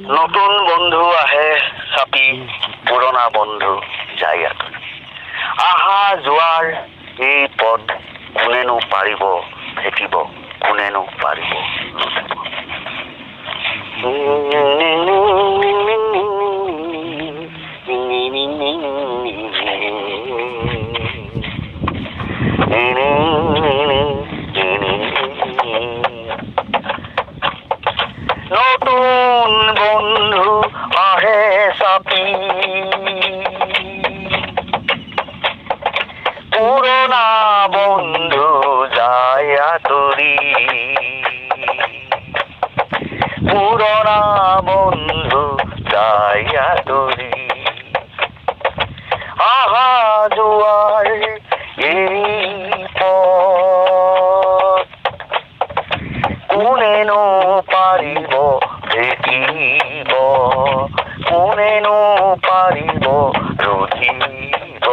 নতুন বন্ধু আহে চাপি, পুৰণা বন্ধু যায় আঁতৰি। আহা যোৱাৰ এই পথ কোনেনো পাৰিব ভেটিব, কোনেনো পাৰিব লুটিব। নতুন বন্ধু আহে চাপি, পুৰণা বন্ধু যায় আঁতৰি। পুৰণা বন্ধু যায় আঁতৰি। আহা যোৱাৰ এই পথ কোনেনো পাৰিব ভেটিব, কোনেনো পাৰিব ৰুধিব।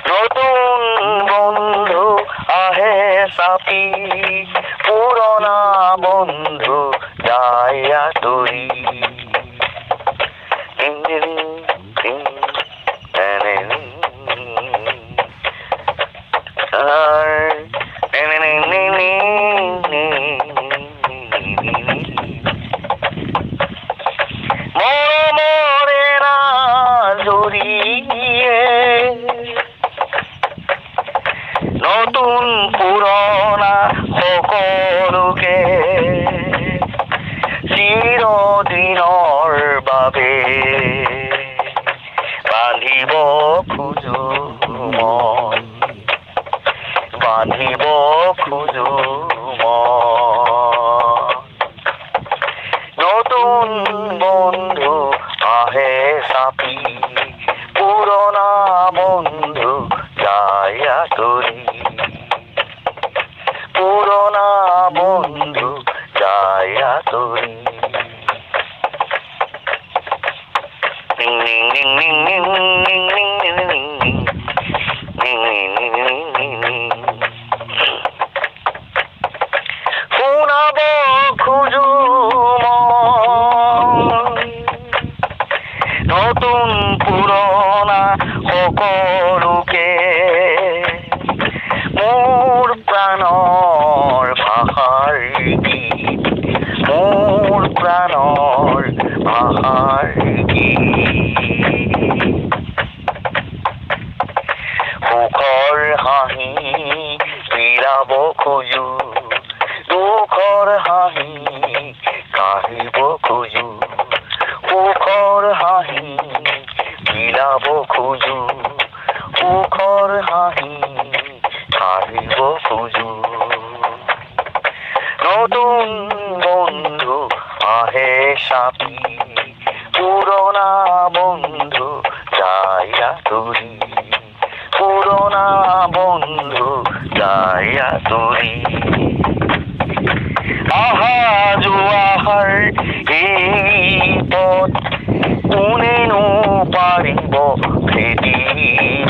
নতুন বন্ধু আহে চাপি, পুৰণা বন্ধু যায় আঁতৰি। মৰমৰে জড়িয়ে নতুন পুৰণা সকলোকে চিৰদিনৰ বাবে বান্ধিব খোজো মই, বান্ধিব খোজো মই। নতুন বন্ধু আহে চাপি, পুৰণা বন্ধু যায় আঁতৰি। পুৰণা বন্ধু যায় আঁতৰি। শুনাব খোজো মই নতুন পুৰণা সকলোকে, মোৰ প্ৰাণৰ ভাষাৰ গীত, মোৰ প্ৰাণৰ ভাষাৰ গীত। সুখৰ হাঁহি বিৰাব খোজো, দুখৰ হাঁহি কাঢ়িব খোজো। সুখৰ হাঁহি বিৰাব খোজো, সুখৰ হাঁহি কাঢ়িব খোজো। নতুন বন্ধু আহে চাপি, পুৰণা বন্ধু যায় আঁতৰি। পুৰণা বন্ধু যায় আঁতৰি। আহা যোৱাৰ এই পথ কোনেনো পাৰিব ভেটিব,